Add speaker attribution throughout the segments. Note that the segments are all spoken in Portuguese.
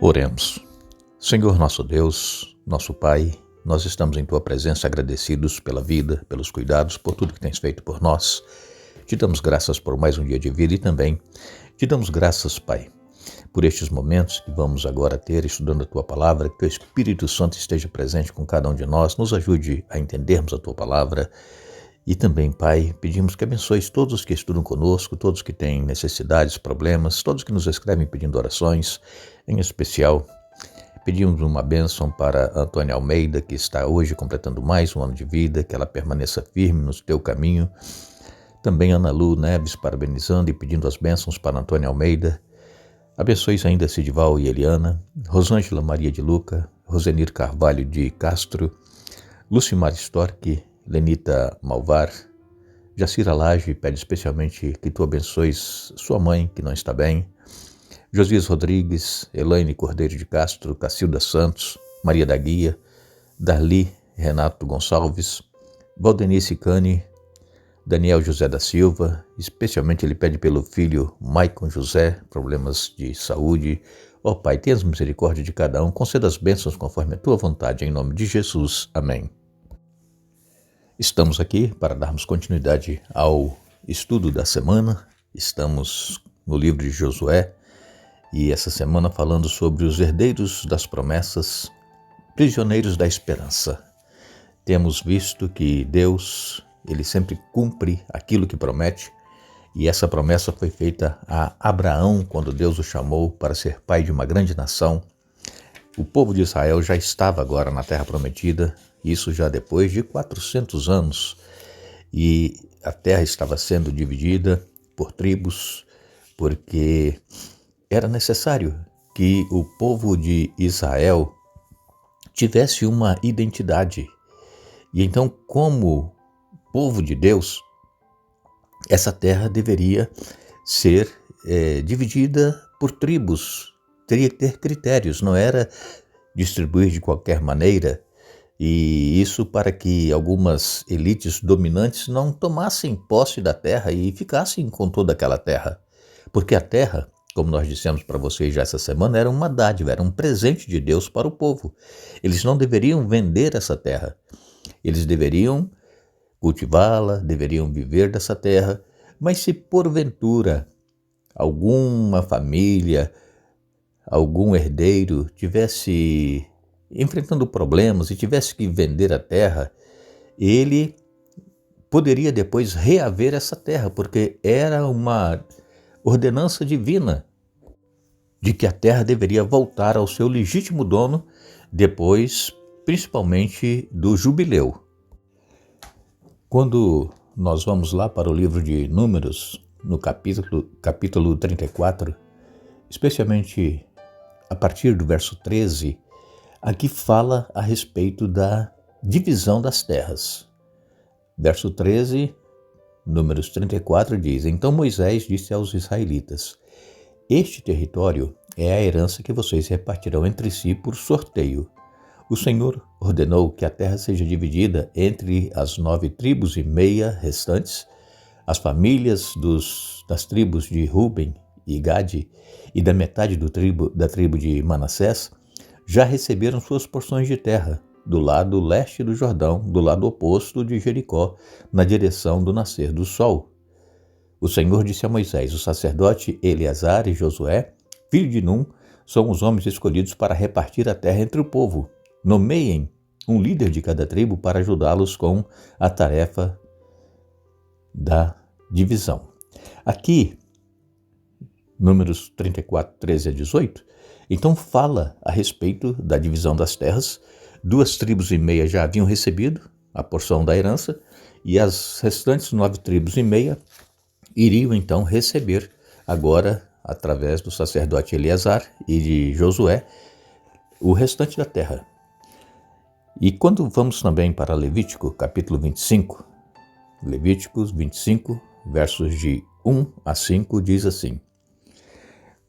Speaker 1: Oremos. Senhor nosso Deus, nosso Pai, nós estamos em Tua presença agradecidos pela vida, pelos cuidados, por tudo que Tens feito por nós. Te damos graças por mais um dia de vida e também te damos graças, Pai, por estes momentos que vamos agora ter estudando a Tua Palavra, que Teu Espírito Santo esteja presente com cada um de nós, nos ajude a entendermos a Tua Palavra. E também, Pai, pedimos que abençoes todos os que estudam conosco, todos que têm necessidades, problemas, todos que nos escrevem pedindo orações, em especial, pedimos uma bênção para Antônia Almeida, que está hoje completando mais um ano de vida, que ela permaneça firme no teu caminho. Também Ana Lu Neves parabenizando e pedindo as bênçãos para Antônia Almeida. Abençoes ainda Sidival e Eliana, Rosângela Maria de Luca, Rosenir Carvalho de Castro, Lucimar Storck, Lenita Malvar, Jacira Lage pede especialmente que tu abençoes sua mãe, que não está bem, Josias Rodrigues, Elaine Cordeiro de Castro, Cacilda Santos, Maria da Guia, Darli Renato Gonçalves, Valdenice Cane, Daniel José da Silva, especialmente ele pede pelo filho Maicon José, problemas de saúde. Ó Pai, tenhas misericórdia de cada um, conceda as bênçãos conforme a tua vontade, em nome de Jesus. Amém. Estamos aqui para darmos continuidade ao estudo da semana. Estamos no livro de Josué e essa semana falando sobre os herdeiros das promessas, prisioneiros da esperança. Temos visto que Deus, Ele sempre cumpre aquilo que promete, e essa promessa foi feita a Abraão quando Deus o chamou para ser pai de uma grande nação. O povo de Israel já estava agora na terra prometida, isso já depois de 400 anos, e a terra estava sendo dividida por tribos, porque era necessário que o povo de Israel tivesse uma identidade. E então, como povo de Deus, essa terra deveria ser dividida por tribos, teria que ter critérios, não era distribuir de qualquer maneira, e isso para que algumas elites dominantes não tomassem posse da terra e ficassem com toda aquela terra. Porque a terra, como nós dissemos para vocês já essa semana, era uma dádiva, era um presente de Deus para o povo. Eles não deveriam vender essa terra, eles deveriam cultivá-la, deveriam viver dessa terra, mas se porventura alguma família, algum herdeiro tivesse enfrentando problemas e tivesse que vender a terra, ele poderia depois reaver essa terra, porque era uma ordenança divina de que a terra deveria voltar ao seu legítimo dono depois, principalmente, do jubileu. Quando nós vamos lá para o livro de Números, no capítulo 34, especialmente a partir do verso 13, aqui fala a respeito da divisão das terras. Verso 13, Números 34 diz: Então Moisés disse aos israelitas: Este território é a herança que vocês repartirão entre si por sorteio. O Senhor ordenou que a terra seja dividida entre as 9 tribos e meia restantes. As famílias das tribos de Ruben e Gade e da metade da tribo de Manassés já receberam suas porções de terra, do lado leste do Jordão, do lado oposto de Jericó, na direção do nascer do sol. O Senhor disse a Moisés: O sacerdote Eleazar e Josué, filho de Num, são os homens escolhidos para repartir a terra entre o povo. Nomeiem um líder de cada tribo para ajudá-los com a tarefa da divisão. Aqui, Números 34, 13 a 18, então fala a respeito da divisão das terras. 2 tribos e meia já haviam recebido a porção da herança e as restantes 9 tribos e meia iriam então receber agora, através do sacerdote Eleazar e de Josué, o restante da terra. E quando vamos também para Levítico, capítulo 25, Levíticos 25, versos de 1 a 5, diz assim: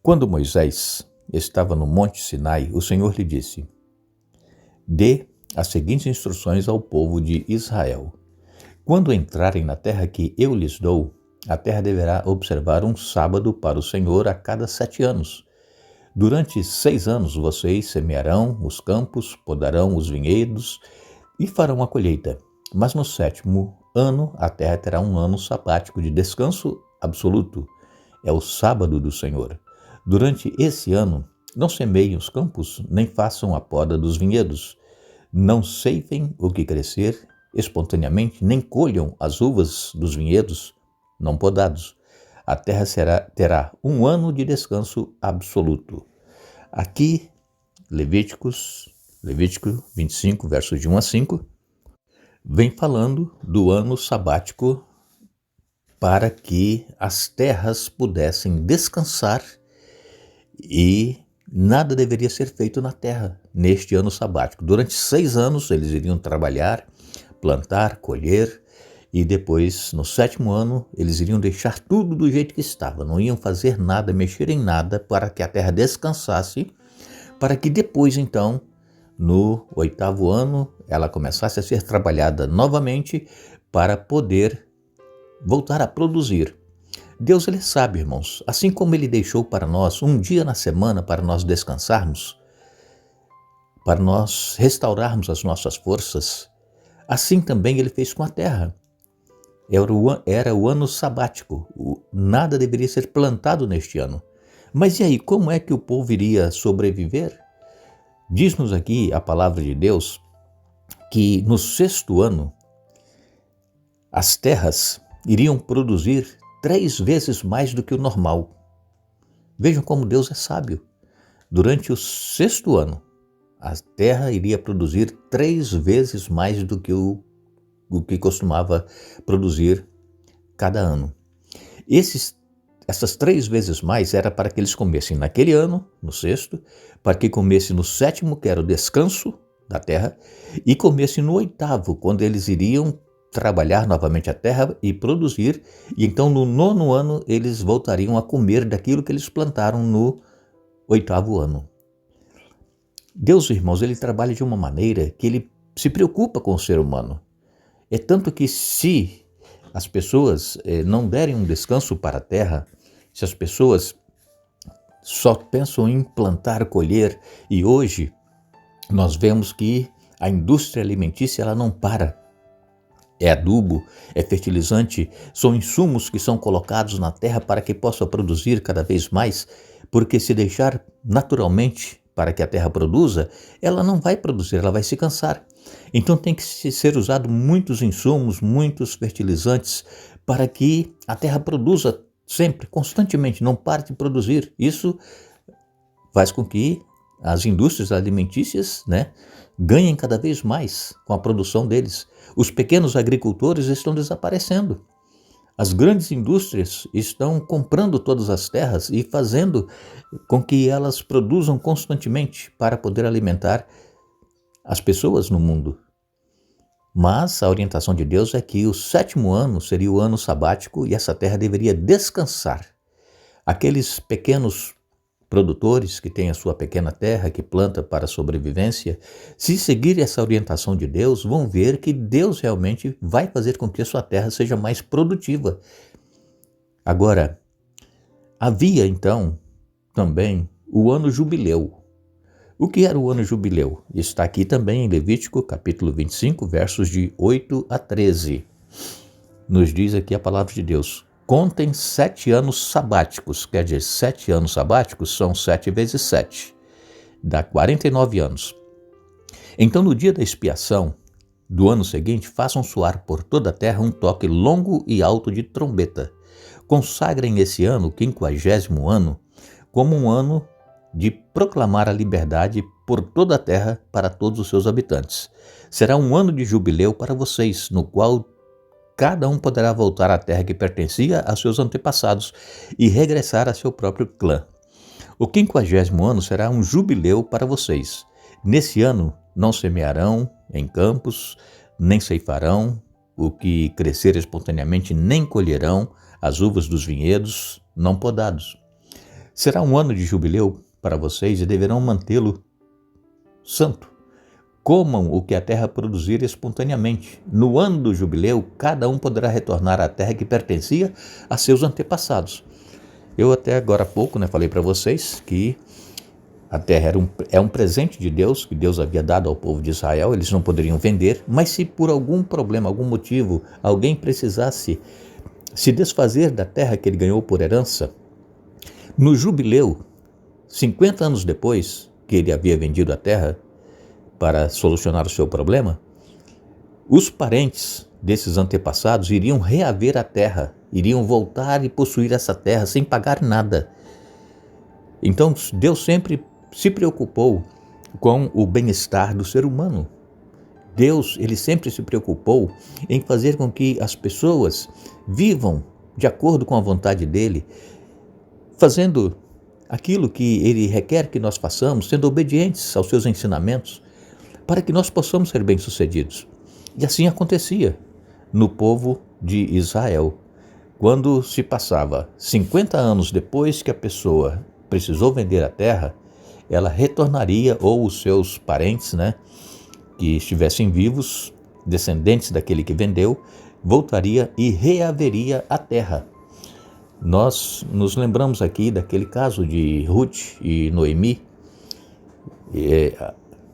Speaker 1: Quando Moisés estava no Monte Sinai, o Senhor lhe disse: Dê as seguintes instruções ao povo de Israel. Quando entrarem na terra que eu lhes dou, a terra deverá observar um sábado para o Senhor a cada 7 anos. Durante 6 anos vocês semearão os campos, podarão os vinhedos e farão a colheita. Mas no 7º ano a terra terá um ano sabático de descanso absoluto. É o sábado do Senhor. Durante esse ano, não semeiem os campos, nem façam a poda dos vinhedos. Não ceifem o que crescer espontaneamente, nem colham as uvas dos vinhedos não podados. A terra terá um ano de descanso absoluto. Aqui, Levítico 25, versos de 1 a 5, vem falando do ano sabático para que as terras pudessem descansar e nada deveria ser feito na terra neste ano sabático. Durante 6 anos eles iriam trabalhar, plantar, colher, e depois, no 7º ano, eles iriam deixar tudo do jeito que estava. Não iam fazer nada, mexer em nada, para que a terra descansasse, para que depois, então, no 8º ano, ela começasse a ser trabalhada novamente para poder voltar a produzir. Deus, ele sabe, irmãos, assim como ele deixou para nós um dia na semana para nós descansarmos, para nós restaurarmos as nossas forças, assim também ele fez com a terra. Era o ano sabático, nada deveria ser plantado neste ano. Mas e aí, como é que o povo iria sobreviver? Diz-nos aqui a palavra de Deus que no 6º ano as terras iriam produzir 3 vezes mais do que o normal. Vejam como Deus é sábio. Durante o 6º ano, a terra iria produzir 3 vezes mais do que o que costumava produzir cada ano. Essas 3 vezes mais era para que eles comessem naquele ano, no 6º, para que comessem no 7º, que era o descanso da terra, e comessem no 8º, quando eles iriam trabalhar novamente a terra e produzir, e então no 9º ano eles voltariam a comer daquilo que eles plantaram no 8º ano. Deus, irmãos, ele trabalha de uma maneira que ele se preocupa com o ser humano. É tanto que se as pessoas não derem um descanso para a terra, se as pessoas só pensam em plantar, colher, e hoje nós vemos que a indústria alimentícia ela não para. É adubo, é fertilizante, são insumos que são colocados na terra para que possa produzir cada vez mais, porque se deixar naturalmente para que a terra produza, ela não vai produzir, ela vai se cansar. Então tem que ser usado muitos insumos, muitos fertilizantes para que a terra produza sempre, constantemente, não pare de produzir. Isso faz com que as indústrias alimentícias, ganhem cada vez mais com a produção deles. Os pequenos agricultores estão desaparecendo. As grandes indústrias estão comprando todas as terras e fazendo com que elas produzam constantemente para poder alimentar as pessoas no mundo. Mas a orientação de Deus é que o 7º ano seria o ano sabático e essa terra deveria descansar. Aqueles pequenos produtores que têm a sua pequena terra, que planta para a sobrevivência, se seguir essa orientação de Deus, vão ver que Deus realmente vai fazer com que a sua terra seja mais produtiva. Agora, havia então também o ano jubileu. O que era o ano jubileu? Está aqui também em Levítico, capítulo 25, versos de 8 a 13. Nos diz aqui a palavra de Deus: contem 7 anos sabáticos, quer dizer, 7 anos sabáticos são 7 vezes 7, dá 49 anos. Então, no dia da expiação do ano seguinte, façam soar por toda a terra um toque longo e alto de trombeta. Consagrem esse ano, o 50º ano, como um ano de proclamar a liberdade por toda a terra para todos os seus habitantes. Será um ano de jubileu para vocês, no qual cada um poderá voltar à terra que pertencia a seus antepassados e regressar a seu próprio clã. O 50º ano será um jubileu para vocês. Nesse ano não semearão em campos, nem ceifarão o que crescer espontaneamente, nem colherão as uvas dos vinhedos não podados. Será um ano de jubileu para vocês e deverão mantê-lo santo. Comam o que a terra produzir espontaneamente. No ano do jubileu, cada um poderá retornar à terra que pertencia a seus antepassados. Eu até agora há pouco falei para vocês que A terra é um presente de Deus, que Deus havia dado ao povo de Israel, eles não poderiam vender, mas se por algum problema, algum motivo, alguém precisasse se desfazer da terra que ele ganhou por herança, no jubileu, 50 anos depois que ele havia vendido a terra para solucionar o seu problema, os parentes desses antepassados iriam reaver a terra, iriam voltar e possuir essa terra sem pagar nada. Então Deus sempre se preocupou com o bem-estar do ser humano. Deus, ele sempre se preocupou em fazer com que as pessoas vivam de acordo com a vontade dele, fazendo aquilo que ele requer que nós façamos, sendo obedientes aos seus ensinamentos, para que nós possamos ser bem-sucedidos. E assim acontecia no povo de Israel. Quando se passava 50 anos depois que a pessoa precisou vender a terra, ela retornaria, ou os seus parentes, que estivessem vivos, descendentes daquele que vendeu, voltaria e reaveria a terra. Nós nos lembramos aqui daquele caso de Ruth e Noemi.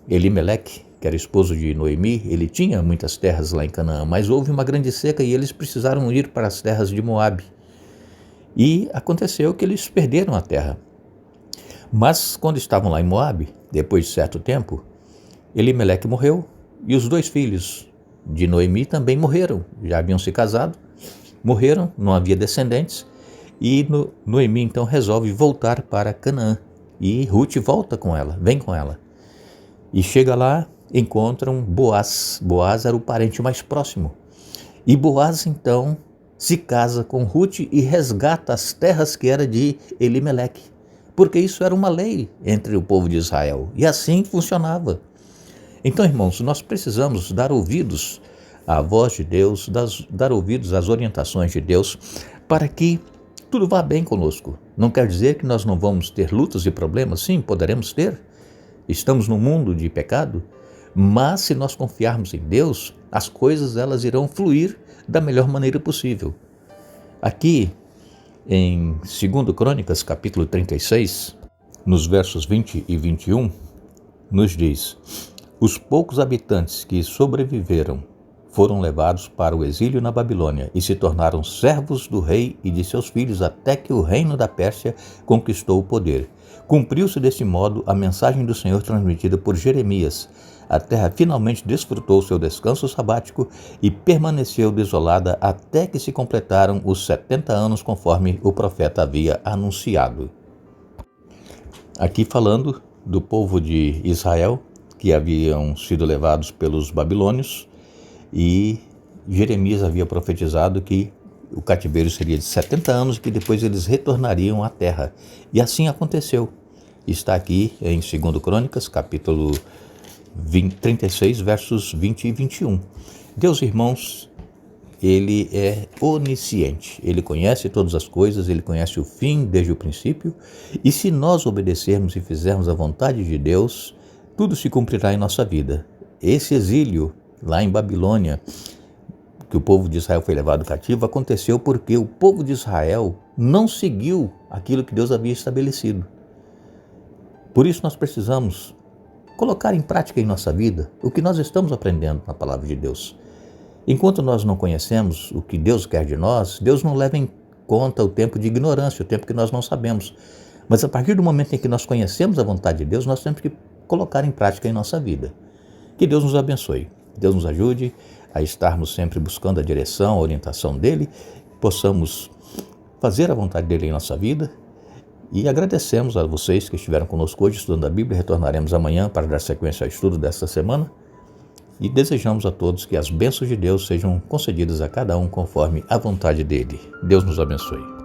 Speaker 1: Elimeleque, que era esposo de Noemi, ele tinha muitas terras lá em Canaã, mas houve uma grande seca e eles precisaram ir para as terras de Moabe. E aconteceu que eles perderam a terra. Mas quando estavam lá em Moabe, depois de certo tempo, Elimeleque morreu e os 2 filhos de Noemi também morreram. Já haviam se casado, morreram, não havia descendentes, e Noemi então resolve voltar para Canaã. E Ruth volta com ela, vem com ela. E chega lá, encontram Boaz. Boaz era o parente mais próximo. E Boaz então se casa com Ruth e resgata as terras que era de Elimeleque, porque isso era uma lei entre o povo de Israel, e assim funcionava. Então, irmãos, nós precisamos dar ouvidos à voz de Deus, dar ouvidos às orientações de Deus, para que tudo vá bem conosco. Não quer dizer que nós não vamos ter lutas e problemas, sim, poderemos ter. Estamos num mundo de pecado, mas se nós confiarmos em Deus, as coisas elas irão fluir da melhor maneira possível. Aqui, em 2 Crônicas, capítulo 36, nos versos 20 e 21, nos diz: os poucos habitantes que sobreviveram foram levados para o exílio na Babilônia e se tornaram servos do rei e de seus filhos até que o reino da Pérsia conquistou o poder. Cumpriu-se desse modo a mensagem do Senhor transmitida por Jeremias. A terra finalmente desfrutou seu descanso sabático e permaneceu desolada até que se completaram os 70 anos conforme o profeta havia anunciado. Aqui falando do povo de Israel, que haviam sido levados pelos babilônios, e Jeremias havia profetizado que o cativeiro seria de 70 anos e que depois eles retornariam à terra. E assim aconteceu. Está aqui em 2 Crônicas, capítulo 36, versos 20 e 21. Deus, irmãos, ele é onisciente, ele conhece todas as coisas, ele conhece o fim desde o princípio, e se nós obedecermos e fizermos a vontade de Deus, tudo se cumprirá em nossa vida. Esse exílio lá em Babilônia, que o povo de Israel foi levado cativo, aconteceu porque o povo de Israel não seguiu aquilo que Deus havia estabelecido. Por isso nós precisamos colocar em prática em nossa vida o que nós estamos aprendendo na palavra de Deus. Enquanto nós não conhecemos o que Deus quer de nós, Deus não leva em conta o tempo de ignorância, o tempo que nós não sabemos. Mas a partir do momento em que nós conhecemos a vontade de Deus, nós temos que colocar em prática em nossa vida. Que Deus nos abençoe. Deus nos ajude a estarmos sempre buscando a direção, a orientação dEle, possamos fazer a vontade dEle em nossa vida. E agradecemos a vocês que estiveram conosco hoje estudando a Bíblia. Retornaremos amanhã para dar sequência ao estudo desta semana. E desejamos a todos que as bênçãos de Deus sejam concedidas a cada um conforme a vontade dEle. Deus nos abençoe.